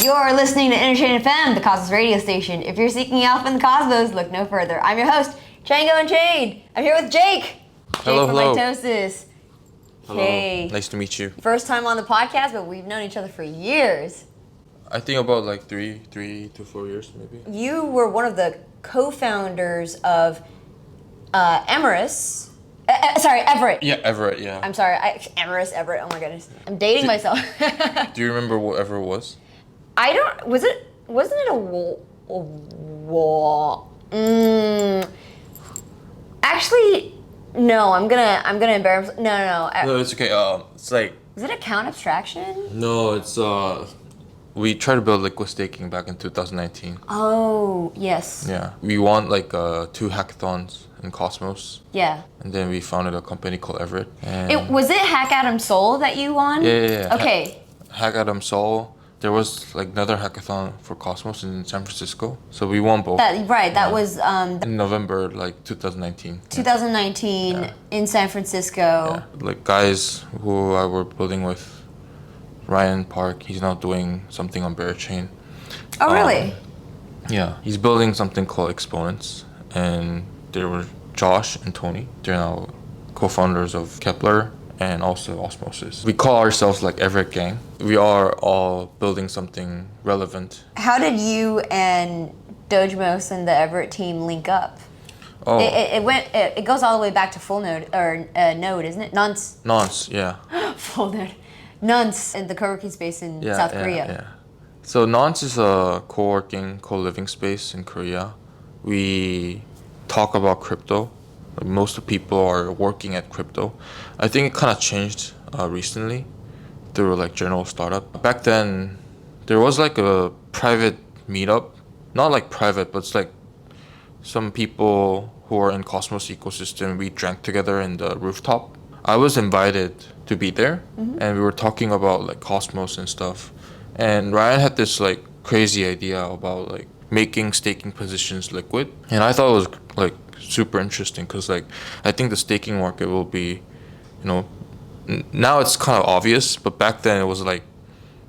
You're listening to Interchain FM, the Cosmos radio station. If you're seeking alpha in the cosmos, look no further. I'm your host, Chango and Chain. I'm here with Jake. Hello, Kim of Mitosis. Hello. Hey. Nice to meet you. First time on the podcast, but we've known each other for years. I think about like three to 4 years, maybe. You were one of the co-founders of Everett. Yeah, Everett, yeah. I'm sorry, Everett, oh my goodness. I'm dating myself. Do you remember what Everett was? Wasn't it a wall? Actually, no, I'm gonna embarrass, no. No, it's okay, it's like... Is it account abstraction? No, it's, we tried to build liquid staking back in 2019. Oh, yes. Yeah, we won like 2 hackathons in Cosmos. Yeah. And then we founded a company called Everett. And Was it Hack Atom Soul that you won? Yeah. Okay. Hack Atom Soul. There was like another hackathon for Cosmos in San Francisco. So we won both. That was in November like 2019. 2019 in San Francisco. Yeah. Like guys who I were building with, Ryan Park, he's now doing something on Bearchain. Oh, really? Yeah, he's building something called Exponents, and there were Josh and Tony. They're now co-founders of Kepler and also Osmosis. We call ourselves like Everett Gang. We are all building something relevant. How did you and Dojmos and the Everett team link up? Oh, it goes all the way back to Full Node, or Node, isn't it? Nonce, yeah. Full Node. Nonce in the co-working space in South Korea. Yeah. So Nonce is a co-working, co-living space in Korea. We talk about crypto. Like most of the people are working at crypto. I think it kind of changed recently through like general startup. Back then, there was like a private meetup. Not like private, but it's like some people who are in Cosmos ecosystem, we drank together in the rooftop. I was invited to be there, and we were talking about like Cosmos and stuff. And Ryan had this like crazy idea about like making staking positions liquid, and I thought it was like super interesting because like I think the staking market will be, now it's kind of obvious, but back then it was like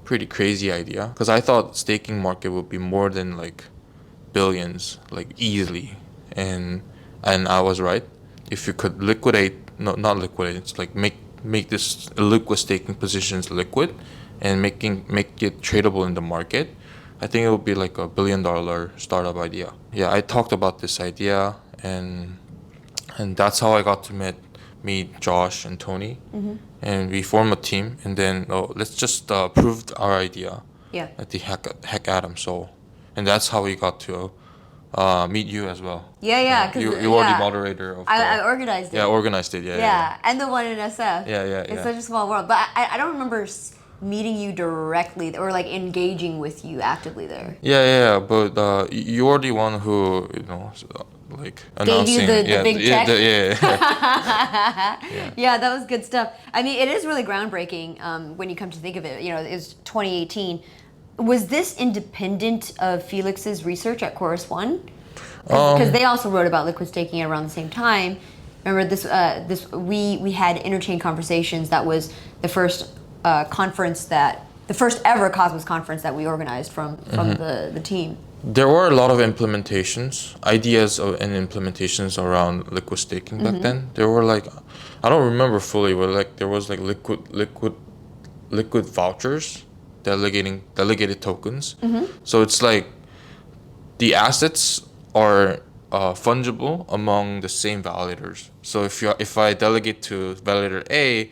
pretty crazy idea because I thought staking market would be more than like billions, like easily, and I was right. If you could not liquidate, it's like make this liquid staking positions liquid and make it tradable in the market. I think it would be like $1 billion startup idea. Yeah, I talked about this idea, and that's how I got to meet Josh and Tony, and we formed a team. And then let's just prove our idea at the Hack Atom Soul, and that's how we got to meet you as well. Yeah. You are the moderator of. I organized it. Yeah, organized it. Yeah. And the one in SF. Yeah. It's such a small world, but I don't remember meeting you directly or like engaging with you actively there. Yeah. But you're the one who like announcing. Gave you the big check. Yeah. That was good stuff. I mean, it is really groundbreaking when you come to think of it. It was 2018. Was this independent of Felix's research at Chorus One? Because they also wrote about liquid staking around the same time. Remember this? We had Interchain Conversations. That was the first the first ever Cosmos conference that we organized from the team. There were a lot of ideas and implementations around liquid staking back then. There were like, I don't remember fully, but like there was like liquid vouchers, delegated tokens. So it's like the assets are fungible among the same validators. So if I delegate to validator A,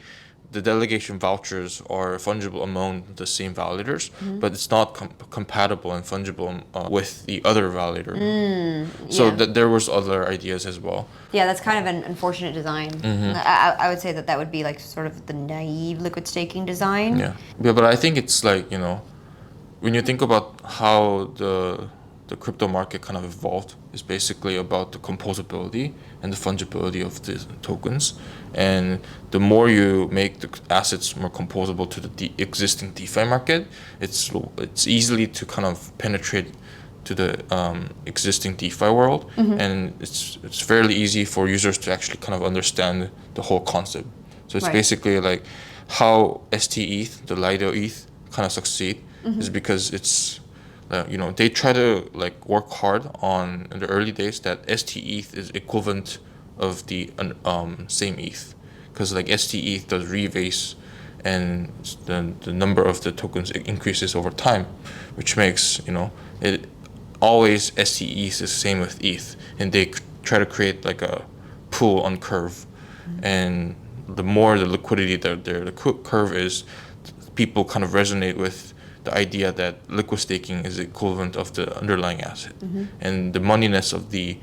the delegation vouchers are fungible among the same validators, but it's not compatible and fungible with the other validator. So there was other ideas as well. Yeah, that's kind of an unfortunate design. I would say that would be like sort of the naive liquid staking design. Yeah, but I think it's like, when you think about how the crypto market kind of evolved, is basically about the composability and the fungibility of the tokens. And the more you make the assets more composable to the existing DeFi market, it's easily to kind of penetrate to the existing DeFi world, and it's fairly easy for users to actually kind of understand the whole concept. So it's basically like how ST ETH, the Lido ETH, kind of succeed is because it's they try to like work hard on in the early days that ST ETH is equivalent of the same ETH, because like ST ETH does rebase, and the number of the tokens increases over time, which makes it always ST ETH is the same with ETH, and they try to create like a pool on Curve, and the more the liquidity that the Curve is, people kind of resonate with the idea that liquid staking is equivalent of the underlying asset, and the moneyness of the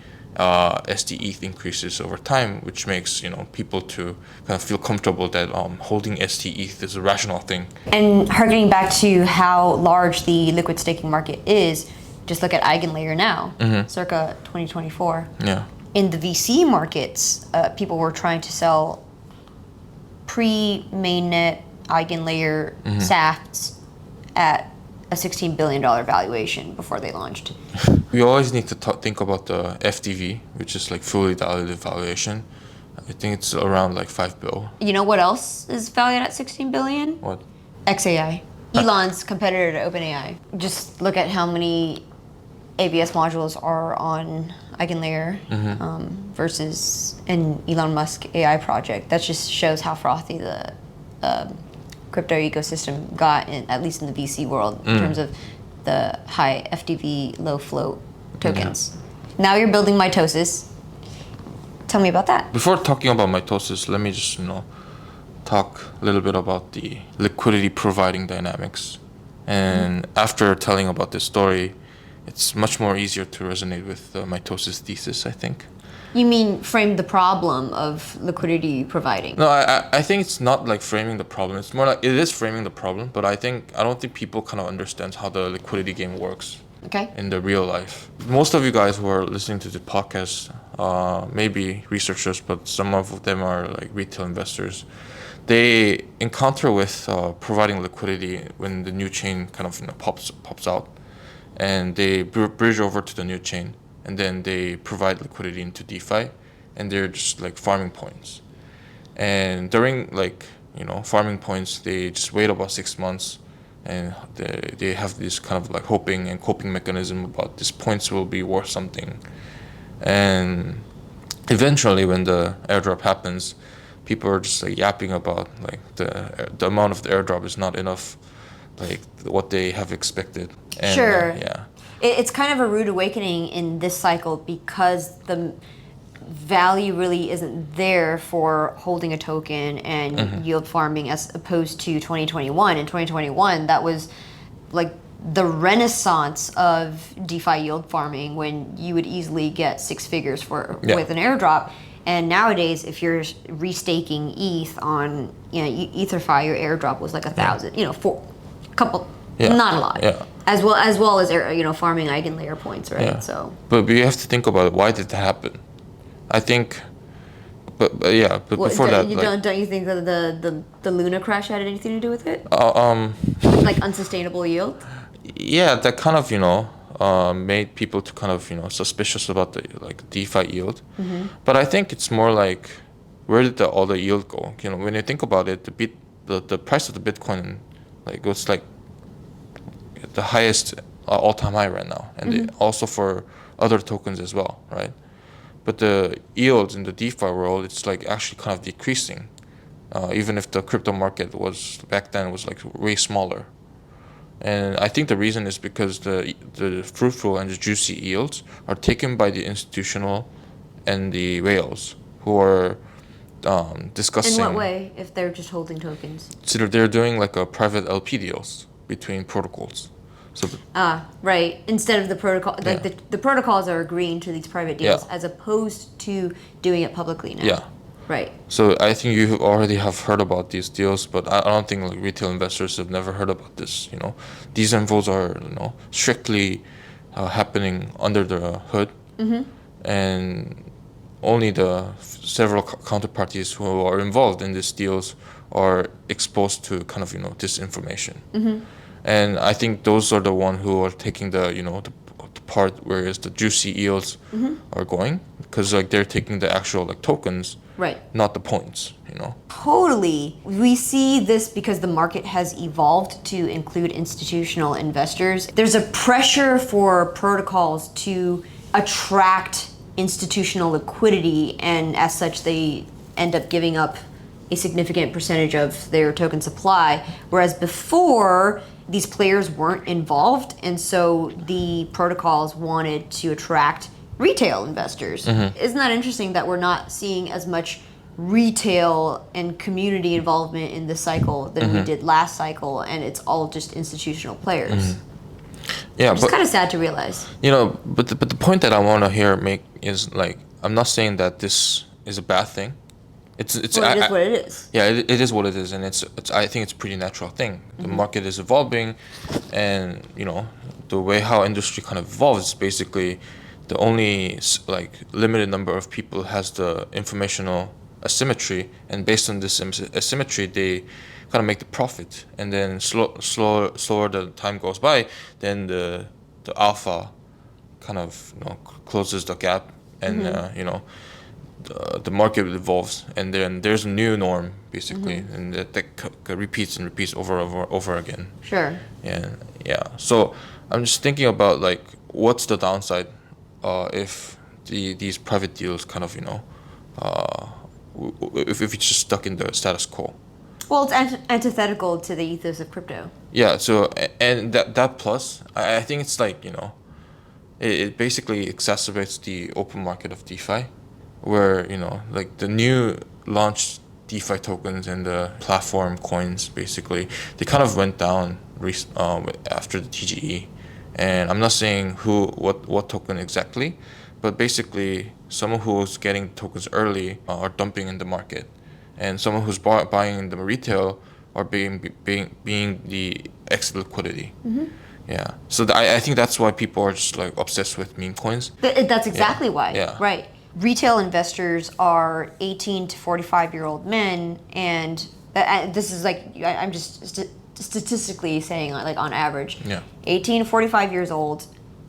ST ETH increases over time, which makes people to kind of feel comfortable that holding ST ETH is a rational thing. And harkening back to how large the liquid staking market is, just look at Eigenlayer now, circa 2024. Yeah. In the VC markets, people were trying to sell pre-mainnet Eigenlayer SAFTs at a $16 billion valuation before they launched. We always need to think about the FDV, which is like fully diluted valuation. I think it's around like $5 billion. You know what else is valued at $16 billion? What? XAI. Elon's competitor to OpenAI. Just look at how many ABS modules are on Eigenlayer versus an Elon Musk AI project. That just shows how frothy the crypto ecosystem got, at least in the VC world, in terms of the high FDV, low float tokens. Now you're building Mitosis. Tell me about that. Before talking about Mitosis, let me just talk a little bit about the liquidity providing dynamics. And after telling about this story, it's much more easier to resonate with the Mitosis thesis, I think. You mean frame the problem of liquidity providing? No, I think it's not like framing the problem. It's more like it is framing the problem, but I don't think people kind of understand how the liquidity game works. Okay. In the real life. Most of you guys who are listening to the podcast, maybe researchers, but some of them are like retail investors. They encounter with providing liquidity when the new chain kind of pops out, and they bridge over to the new chain, and then they provide liquidity into DeFi, and they're just like farming points. And during farming points, they just wait about 6 months, and they have this kind of like hoping and coping mechanism about these points will be worth something. And eventually, when the airdrop happens, people are just like yapping about like the amount of the airdrop is not enough, like what they have expected. And, sure. Yeah. It's kind of a rude awakening in this cycle because the value really isn't there for holding a token and yield farming as opposed to 2021. In 2021, that was like the renaissance of DeFi yield farming, when you would easily get six figures with an airdrop. And nowadays, if you're restaking ETH on EtherFi, your airdrop was like 1,000. For a couple, not a lot. Yeah. As well as farming Eigenlayer points, right? Yeah. So. But we have to think about it. Why did that happen? I think, but before that, don't you think that the Luna crash had anything to do with it? Like unsustainable yield. Yeah, that kind of made people to kind of suspicious about the DeFi yield. But I think it's more like, where did all the yield go? When you think about it, the price of the Bitcoin was like the highest all-time high right now, and also for other tokens as well, right? But the yields in the DeFi world, it's like actually kind of decreasing, even if the crypto market back then was like way smaller. And I think the reason is because the fruitful and the juicy yields are taken by the institutional and the whales who are discussing. In what way? If they're just holding tokens? So they're doing like a private LP deals between protocols. So right. Instead of the protocol, the protocols are agreeing to these private deals as opposed to doing it publicly now. Yeah. Right. So I think you already have heard about these deals, but I don't think retail investors have never heard about this. These infos are strictly happening under the hood, and only the several counterparties who are involved in these deals are exposed to kind of this information. And I think those are the ones who are taking the part where is the juicy yields are going, because like they're taking the actual like tokens, Right. not the points, you know. Totally. We see this because the market has evolved to include institutional investors. There's a pressure for protocols to attract institutional liquidity, and as such, they end up giving up a significant percentage of their token supply. Whereas before, these players weren't involved, and so the protocols wanted to attract retail investors. Isn't that interesting that we're not seeing as much retail and community involvement in this cycle than we did last cycle, and it's all just institutional players? Yeah, It's but kind of sad to realize. you know, but the point that I want to make is like, I'm not saying that this is a bad thing. It's Well, it is what it is. Yeah, it is what it is, and it's I think it's a pretty natural thing. The market is evolving, and you know, the way how industry kind of evolves is basically the only like limited number of people has the informational asymmetry, and based on this asymmetry, they kind of make the profit, and then slower the time goes by, then the alpha kind of, you know, closes the gap, and you know, the market evolves, and then there's a new norm basically, and that repeats and repeats over again. Sure. And yeah, so I'm just thinking about like, what's the downside if these private deals kind of, you know, if it's just stuck in the status quo. Well, it's antithetical to the ethos of crypto. Yeah, so and that plus, I think it's like, you know, it basically exacerbates the open market of DeFi, where, you know, like the new launched DeFi tokens and the platform coins, basically, they kind of went down after the TGE. And I'm not saying what token exactly, but basically someone who's getting tokens early are dumping in the market, and someone who's buying in the retail are being the exit liquidity. Yeah, so I think that's why people are just like obsessed with meme coins. That's exactly why. Yeah. Right. Retail investors are 18 to 45-year-old men, and this is like, I'm just statistically saying, like on average, 18 to 45 years old,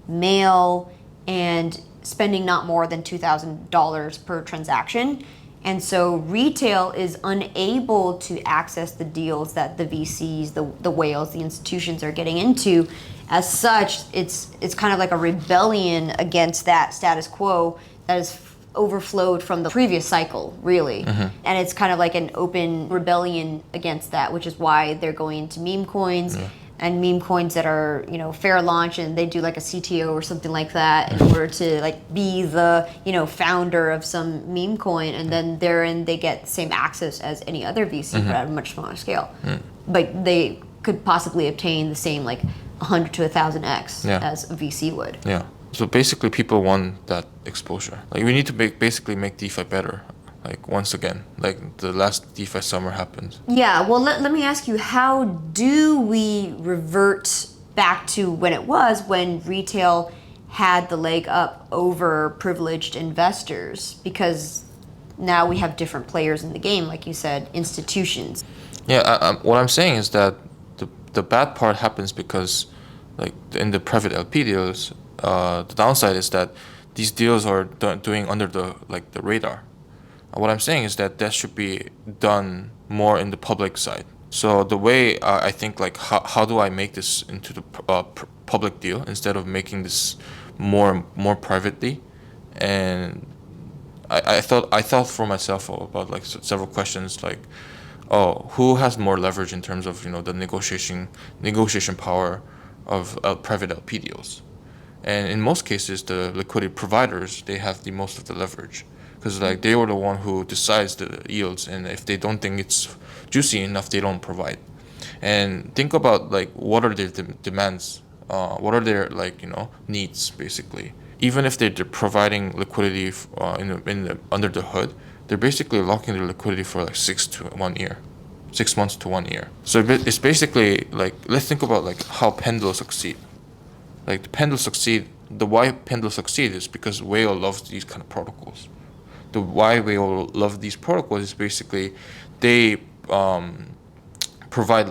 male, and spending not more than $2,000 per transaction. And so retail is unable to access the deals that the VCs, the whales, the institutions are getting into. As such, it's kind of like a rebellion against that status quo that has overflowed from the previous cycle, really. And it's kind of like an open rebellion against that, which is why they're going into meme coins. And meme coins that are, you know, fair launch, and they do like a CTO or something like that in order to like be the, you know, founder of some meme coin, and then therein they get the same access as any other VC, but at a much smaller scale. But they could possibly obtain the same like 100 to 1,000x as a VC would. Yeah. So basically, people want that exposure. Like, we need to basically make DeFi better. Like, once again, like the last DeFi Summer happened. Yeah, well, let me ask you, how do we revert back to when it was, when retail had the leg up over privileged investors? Because now we have different players in the game, like you said, institutions. Yeah, what I'm saying is that the bad part happens because, like, in the private LP deals, the downside is that these deals are doing under the radar. What I'm saying is that should be done more in the public side. So the way I think, like, how do I make this into the public deal instead of making this more privately? And I thought for myself about like several questions, like, oh, who has more leverage in terms of, you know, the negotiation power of private LP deals? And in most cases, the liquidity providers, they have the most of the leverage, because like they were the one who decides the yields, and if they don't think it's juicy enough, they don't provide. And think about like, what are their demands? What are their, like, you know, needs basically? Even if they're providing liquidity under the hood, they're basically locking their liquidity for like 6 months to 1 year. So it's basically like, let's think about like how Pendle succeed. Like the why Pendle succeed is because Whale loves these kind of protocols. The why Whale love these protocols is basically they provide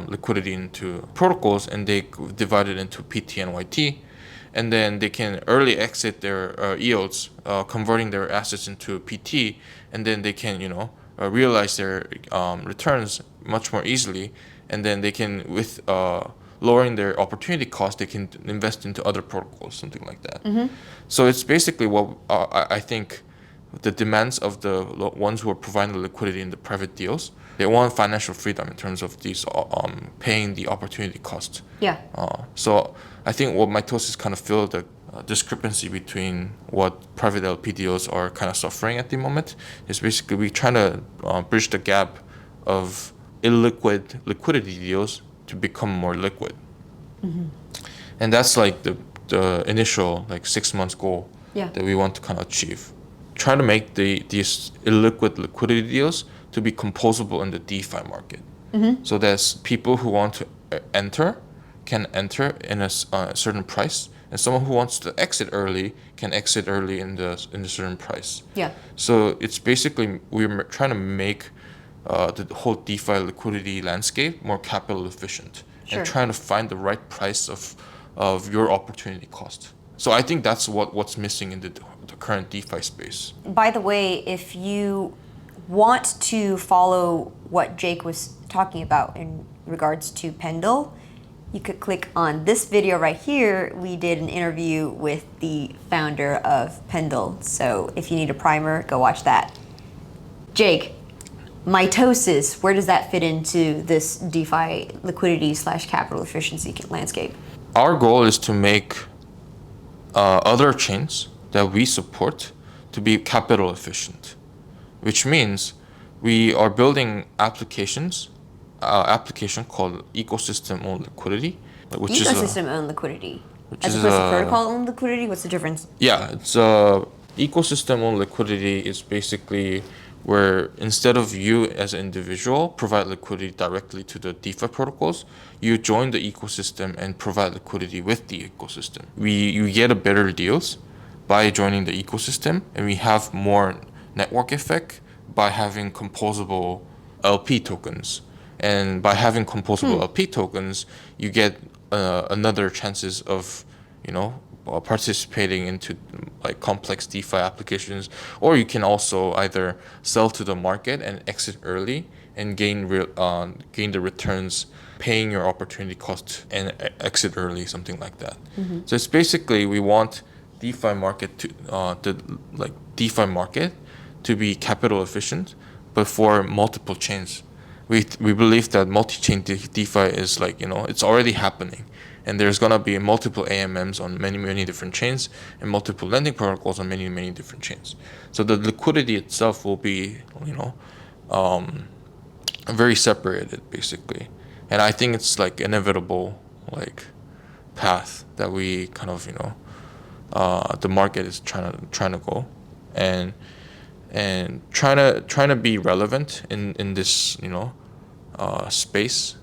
liquidity into protocols, and they divide it into PT and YT, and then they can early exit their yields, converting their assets into PT, and then they can realize their returns much more easily, and then they can with lowering their opportunity cost, they can invest into other protocols, something like that. So it's basically what I think the demands of the ones who are providing the liquidity in the private deals. They want financial freedom in terms of these paying the opportunity cost. Yeah. So I think what Mitosis kind of feel the discrepancy between what private LP deals are kind of suffering at the moment is basically we trying to bridge the gap of illiquid liquidity deals to become more liquid. And that's like the initial like 6 months goal that we want to kind of achieve. Try to make these illiquid liquidity deals to be composable in the DeFi market. So there's people who want to enter can enter in a certain price, and someone who wants to exit early can exit early in a certain price. Yeah. So it's basically we're trying to make the whole DeFi liquidity landscape more capital efficient, and trying to find the right price of your opportunity cost. So I think that's what's missing in the current DeFi space. By the way, if you want to follow what Jake was talking about in regards to Pendle, you could click on this video right here. We did an interview with the founder of Pendle. So if you need a primer, go watch that. Jake, Mitosis, where does that fit into this DeFi liquidity / capital efficiency landscape? Our goal is to make other chains that we support to be capital efficient, which means we are building application called ecosystem-owned liquidity, which is ecosystem-owned liquidity, as opposed to protocol-owned liquidity. What's the difference? Yeah, it's ecosystem-owned liquidity is basically where instead of you as an individual provide liquidity directly to the DeFi protocols, you join the ecosystem and provide liquidity with the ecosystem. You get a better deals by joining the ecosystem, and we have more network effect by having composable LP tokens. And by having composable LP tokens, you get another chances of, participating into like complex DeFi applications, or you can also either sell to the market and exit early and gain the returns, paying your opportunity cost and exit early, something like that. So it's basically we want DeFi market to be capital efficient, but for multiple chains. We believe that multi-chain DeFi is it's already happening, and there's gonna be multiple AMMs on many different chains and multiple lending protocols on many different chains. So the liquidity itself will be very separated basically, and I think it's like inevitable path that we kind of the market is trying to go, and trying to be relevant in this space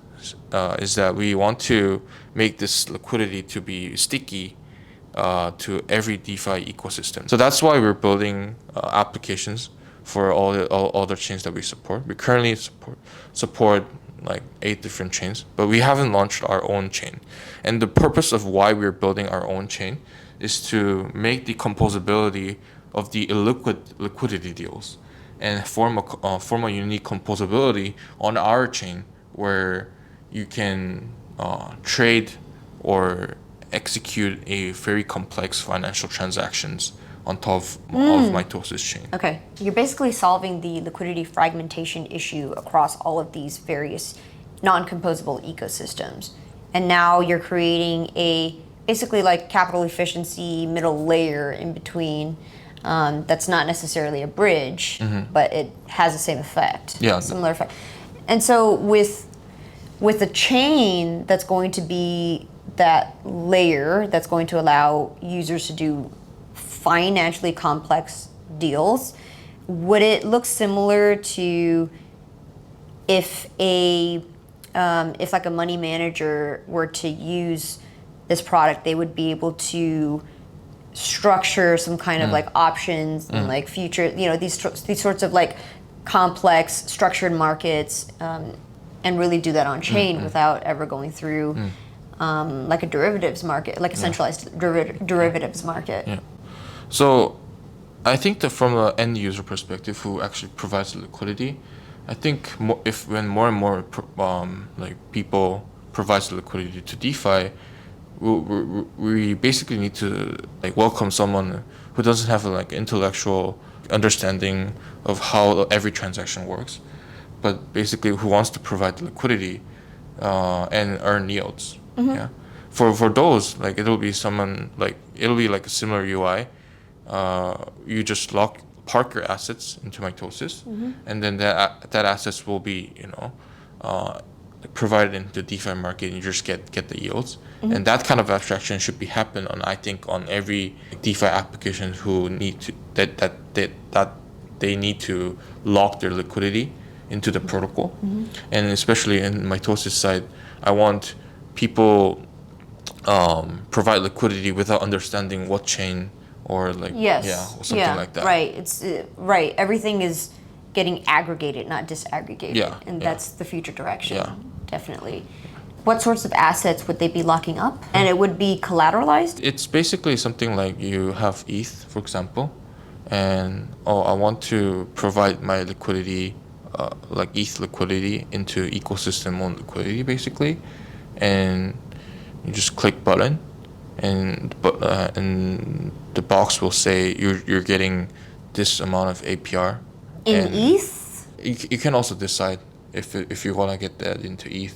is that we want to make this liquidity to be sticky to every DeFi ecosystem. So that's why we're building applications for all the chains that we support. We currently support like 8 different chains, but we haven't launched our own chain. And the purpose of why we're building our own chain is to make the composability of the illiquid liquidity deals and form a unique composability on our chain where you can trade or execute a very complex financial transactions on top of Mitosis chain. Okay, you're basically solving the liquidity fragmentation issue across all of these various non-composable ecosystems. And now you're creating basically like capital efficiency middle layer in between. That's not necessarily a bridge, but it has the same effect. Yeah, similar effect. And so with a chain that's going to be that layer that's going to allow users to do financially complex deals, would it look similar to if like a money manager were to use this product, they would be able to structure some kind of like options and like future, these sorts of like complex structured markets, and really do that on chain without ever going through like a derivatives market, like a centralized derivatives market. Yeah. So I think that from an end user perspective, who actually provides the liquidity, I think when more and more like people provides the liquidity to DeFi, we basically need to like welcome someone who doesn't have a, like intellectual understanding of how every transaction works, but basically who wants to provide the liquidity and earn yields. Yeah. For those, like it'll be like a similar UI. You just park your assets into Mitosis, and then that assets will be provided into the DeFi market, and you just get the yields. And that kind of abstraction should be happen on, I think, on every DeFi application who need to that they need to lock their liquidity into the protocol. And especially in Mitosis side, I want people provide liquidity without understanding what chain or like or something like that. Right. It's right. Everything is getting aggregated, not disaggregated. And that's the future direction. Definitely. What sorts of assets would they be locking up? And it would be collateralized? It's basically something like you have ETH, for example, and I want to provide my liquidity, like ETH liquidity, into ecosystem owned liquidity, basically, and you just click button, and the box will say you're getting this amount of APR. In ETH? You can also decide if you want to get that into ETH.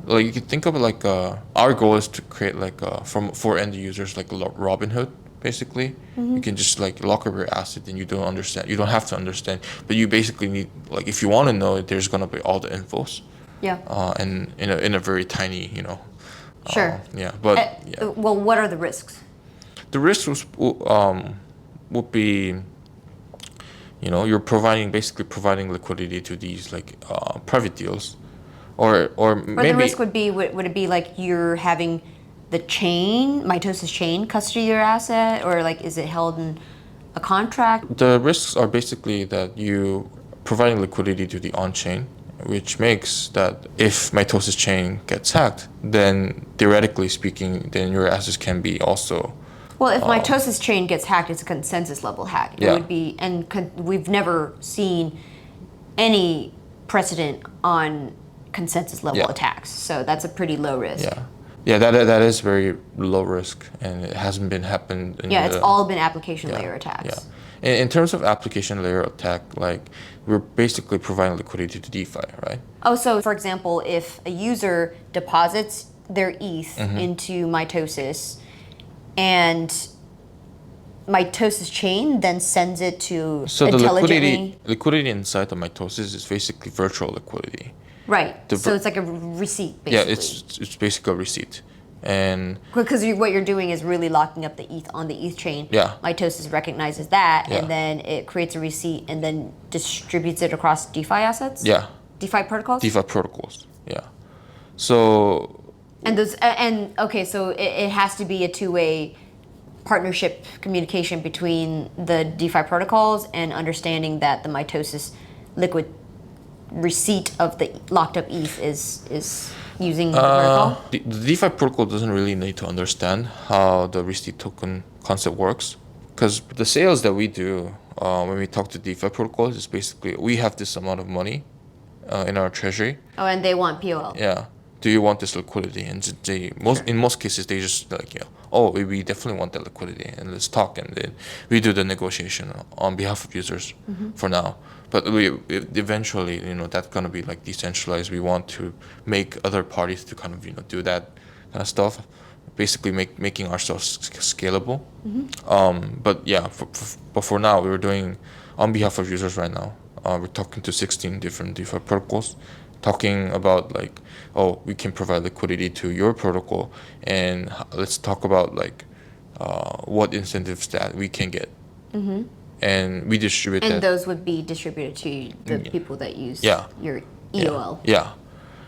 Like you can think of it like our goal is to create like for end users like Robinhood, basically. You can just like lock up your asset, and you don't have to understand, but you basically need, like, if you want to know, there's gonna be all the infos. And in a very tiny, Sure. But well, what are the risks? The risks would be, you're basically providing liquidity to these like private deals, or maybe the risk would be, would it be like you're having the Mitosis chain custody your asset, or like is it held in a contract? The risks are basically that you providing liquidity to the on-chain, which makes that if Mitosis chain gets hacked, then theoretically speaking, then your assets can be also. Well, if Mitosis chain gets hacked, it's a consensus level hack. It would be, and we've never seen any precedent on consensus level attacks, so that's a pretty low risk. That is very low risk, and it hasn't been happened. It's all been application layer attacks. In terms of application layer attack, like we're basically providing liquidity to DeFi, right? Oh, so for example, if a user deposits their ETH into Mitosis, and Mitosis chain then sends it to intelligently. The liquidity inside the Mitosis is basically virtual liquidity. Right. So it's like a receipt, basically. Yeah, it's basically a receipt. And because what you're doing is really locking up the ETH on the ETH chain. Mitosis recognizes that, and then it creates a receipt and then distributes it across DeFi assets. DeFi protocols. DeFi protocols. So. So it has to be a two-way partnership communication between the DeFi protocols and understanding that the Mitosis liquid receipt of the locked up ETH is using the protocol? The DeFi protocol doesn't really need to understand how the receipt token concept works, because the sales that we do when we talk to DeFi protocols is basically we have this amount of money in our treasury. Oh, and they want POL. Do you want this liquidity? And in most cases they just like, we definitely want that liquidity, and let's talk, and then we do the negotiation on behalf of users for now. But we eventually, that's gonna be like decentralized. We want to make other parties to kind of do that kind of stuff, basically making ourselves scalable. But for now, we're doing on behalf of users right now. We're talking to 16 different DeFi protocols, talking about like, we can provide liquidity to your protocol, and let's talk about like what incentives that we can get. And we distribute that. And those would be distributed to the people that use your EOL.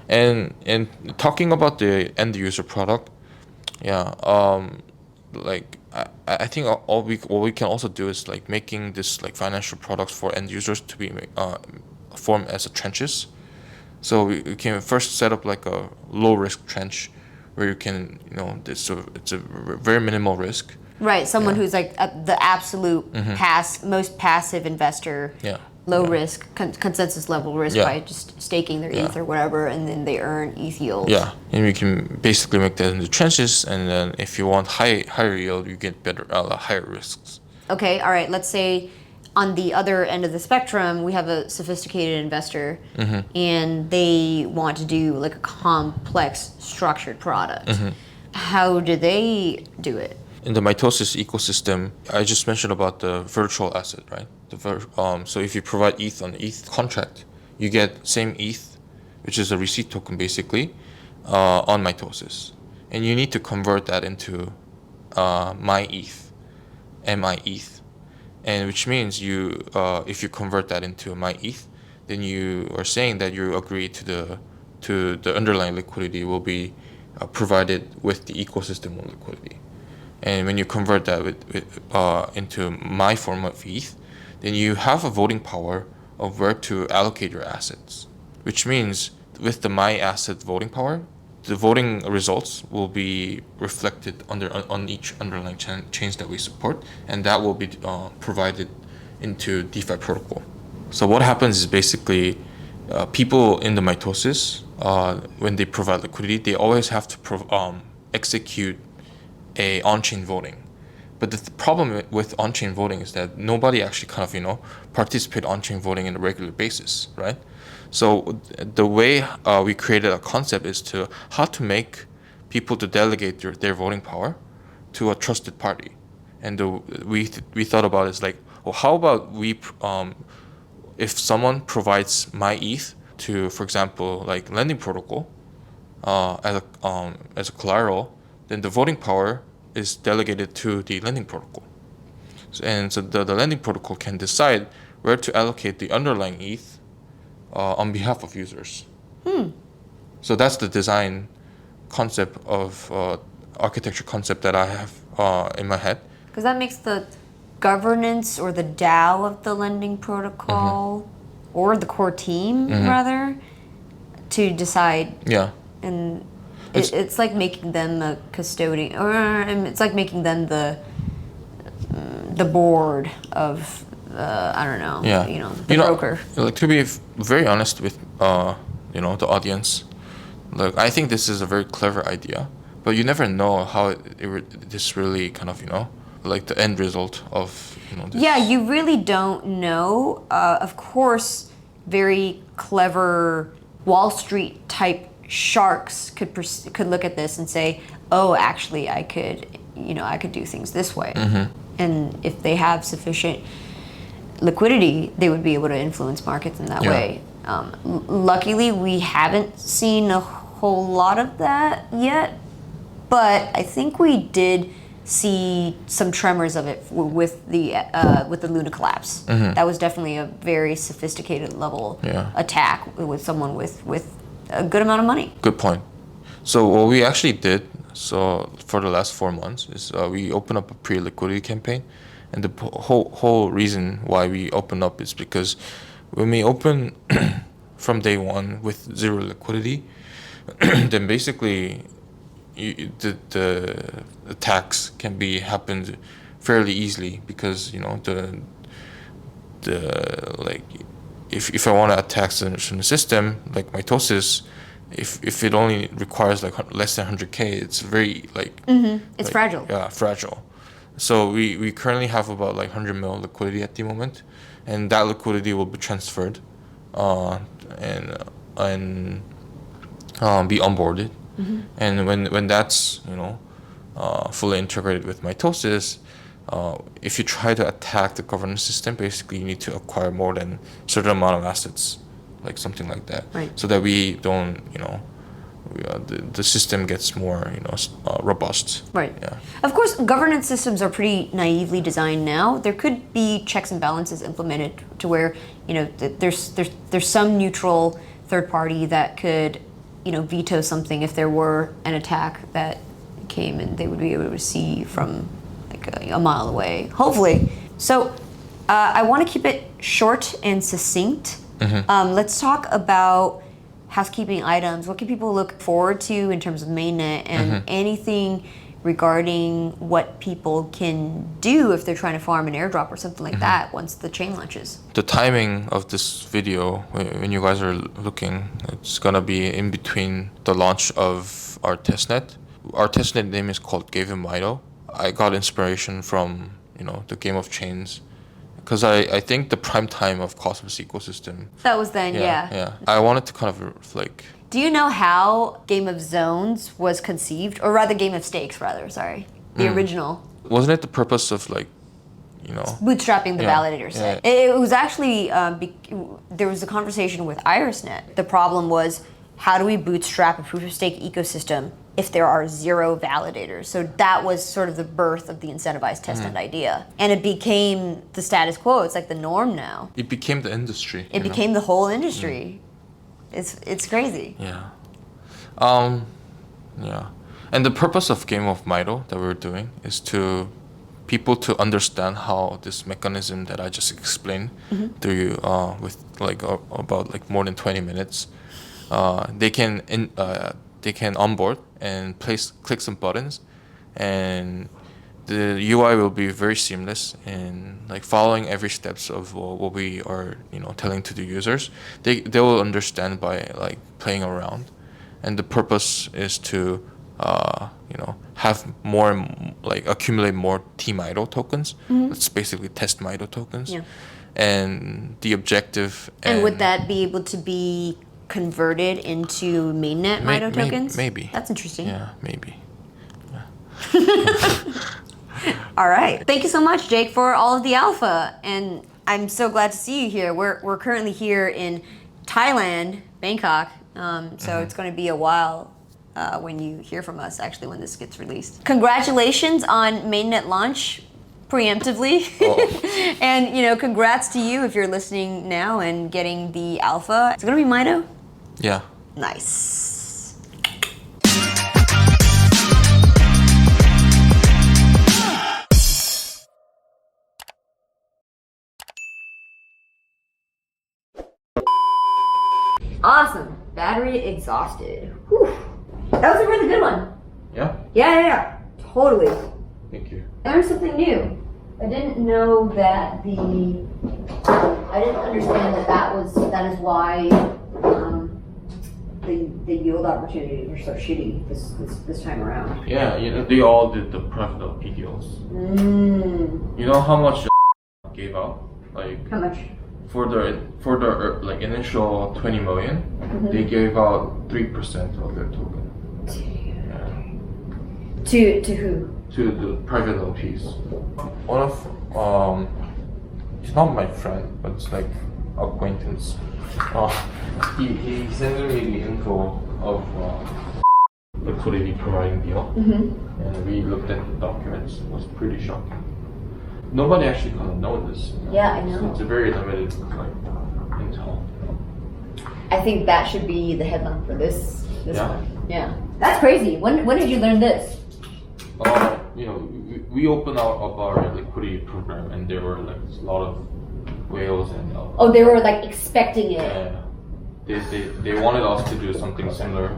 And talking about the end user product, like I think what we can also do is like making this like financial products for end users to be formed as a trenches. So we can first set up like a low risk trench where you can, it's a very minimal risk. Right, someone Yeah. who's like the absolute most passive investor, Yeah. low Yeah. risk, consensus level risk Yeah. by just staking their Yeah. ETH or whatever, and then they earn ETH yield. Yeah, and we can basically make that into trenches, and then if you want higher yield, you get better higher risks. Okay, all right, let's say on the other end of the spectrum, we have a sophisticated investor and they want to do like a complex structured product. How do they do it? In the mitosis ecosystem, I just mentioned about the virtual asset, right? So if you provide ETH on the ETH contract, you get same ETH, which is a receipt token basically, on mitosis, and you need to convert that into my ETH, my ETH, and which means if you convert that into my ETH, then you are saying that you agree to the underlying liquidity will be provided with the ecosystem of liquidity. And when you convert that into my form of ETH, then you have a voting power of where to allocate your assets. Which means with the my asset voting power, the voting results will be reflected on each underlying chains that we support, and that will be provided into DeFi protocol. So what happens is basically people in the mitosis, when they provide liquidity, they always have to execute a on-chain voting. But the problem with on-chain voting is that nobody actually kind of, participate on-chain voting on a regular basis, right? So the way we created a concept is how to make people to delegate their voting power to a trusted party. And we thought about it as like, well, how about if someone provides my ETH to, for example, like lending protocol as a collateral, then the voting power is delegated to the lending protocol. So the lending protocol can decide where to allocate the underlying ETH on behalf of users. So that's the design concept of architecture concept that I have in my head. Because that makes the governance or the DAO of the lending protocol or the core team, rather, to decide. Yeah. And it's like making them a custodian, or it's like making them the board of I don't know. Yeah. The broker. Like, to be very honest with the audience, like, I think this is a very clever idea, but you never know how this really kind of like the end result of this. Yeah, you really don't know. Of course, very clever Wall Street type sharks could look at this and say, "Oh, actually, I could do things this way." And if they have sufficient liquidity, they would be able to influence markets in that way. Luckily, we haven't seen a whole lot of that yet, but I think we did see some tremors of it with the Luna collapse. That was definitely a very sophisticated level attack with someone with a good amount of money. Good point. So what we actually did, for the last 4 months, is we opened up a pre-liquidity campaign, and the whole reason why we opened up is because when we open from day one with zero liquidity, then basically the attacks can be happened fairly easily, because the like if I want to attack the system like mitosis, if it only requires like less than 100K, it's very like it's fragile. Yeah, fragile. So we currently have about like 100 mil liquidity at the moment, and that liquidity will be transferred and be onboarded. And when that's fully integrated with mitosis, if you try to attack the governance system, basically you need to acquire more than a certain amount of assets, like something like that, right? So that we don't the system gets more robust. Right. Yeah. Of course, governance systems are pretty naively designed now. There could be checks and balances implemented to where there's some neutral third party that could veto something if there were an attack that came, and they would be able to see from like a mile away, hopefully. So I want to keep it short and succinct. Let's talk about housekeeping items? What can people look forward to in terms of mainnet and anything regarding what people can do if they're trying to farm an airdrop or something like that once the chain launches? The timing of this video, when you guys are looking, it's gonna be in between the launch of our testnet. Our testnet name is called Kim of Mitosis. I got inspiration from, you know, the Game of Chains, because I think the prime time of Cosmos ecosystem. That was then, yeah. Yeah. I wanted to kind of like. Do you know how Game of Zones was conceived, or rather Game of Stakes, sorry, the original? Wasn't it the purpose of like, you know, bootstrapping the validator set? It was actually there was a conversation with IrisNet. The problem was, how do we bootstrap a proof of stake ecosystem if there are 0 validators? So that was sort of the birth of the incentivized testnet idea, and it became the status quo. It's like the norm now. It became the industry. It became the whole industry. It's crazy. Yeah. Yeah. And the purpose of Game of Mitosis that we're doing is to people to understand how this mechanism that I just explained through with like about like more than 20 minutes, they can onboard and click some buttons, and the UI will be very seamless and like following every steps of what we are, you know, telling to the users. They will understand by like playing around, and the purpose is to you know, have more like accumulate more T-Mito tokens. That's basically test Mito tokens. Yeah. And the objective. And would that be able to be converted into mainnet Mito tokens? Maybe. That's interesting. Yeah, maybe. All right. Thank you so much, Jake, for all of the alpha. And I'm so glad to see you here. We're currently here in Thailand, Bangkok. So it's going to be a while when you hear from us, actually, when this gets released. Congratulations on mainnet launch preemptively. Oh. And, you know, congrats to you if you're listening now and getting the alpha. Is it going to be Mito? Yeah. Nice. Awesome. Battery exhausted. Whew. That was a really good one. Yeah? Yeah. Totally. Thank you. Learned something new. I didn't know that I didn't understand that is why the yield opportunities were so shitty this time around. Yeah, you know, they all did the private LP deals. You know how much gave out? Like how much? For the like initial 20 million, they gave out 3% of their token. Damn. Yeah. To who? To the private LPs. One of he's not my friend, but it's like acquaintance. He sent me the info of liquidity providing deal, and we looked at the documents. It was pretty shocking. Nobody actually kind of knows this. Yeah, I know. So it's a very limited like intel. I think that should be the headline for this Yeah. one. Yeah. That's crazy. When did you learn this? You know, we opened up our liquidity program, and there were like a lot of whales and. Oh, they were like expecting it. Yeah. They wanted us to do something similar.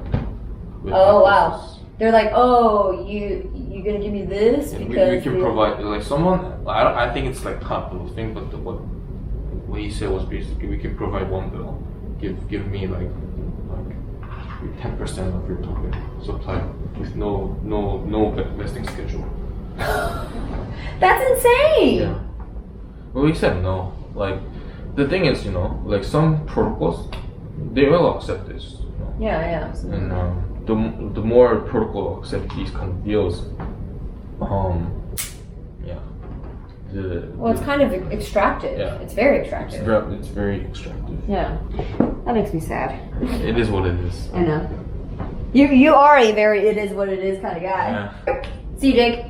With oh wow. They're like, oh, you're gonna give me this because we can provide like someone. I think it's like kind of thing, but what he said was basically we can provide one bill. Give me like 10% of your token supply with no vesting schedule. That's insane. Yeah. Well, we said no. Like the thing is, you know, like some protocols, they will accept this. You know? Yeah. And the more protocol accept these kind of deals, yeah. Well, it's kind of extractive. Yeah. It's very extractive. It's very extractive. Yeah. That makes me sad. It is what it is. I know. You are a very it is what it is kind of guy. Yeah. See you, Jake.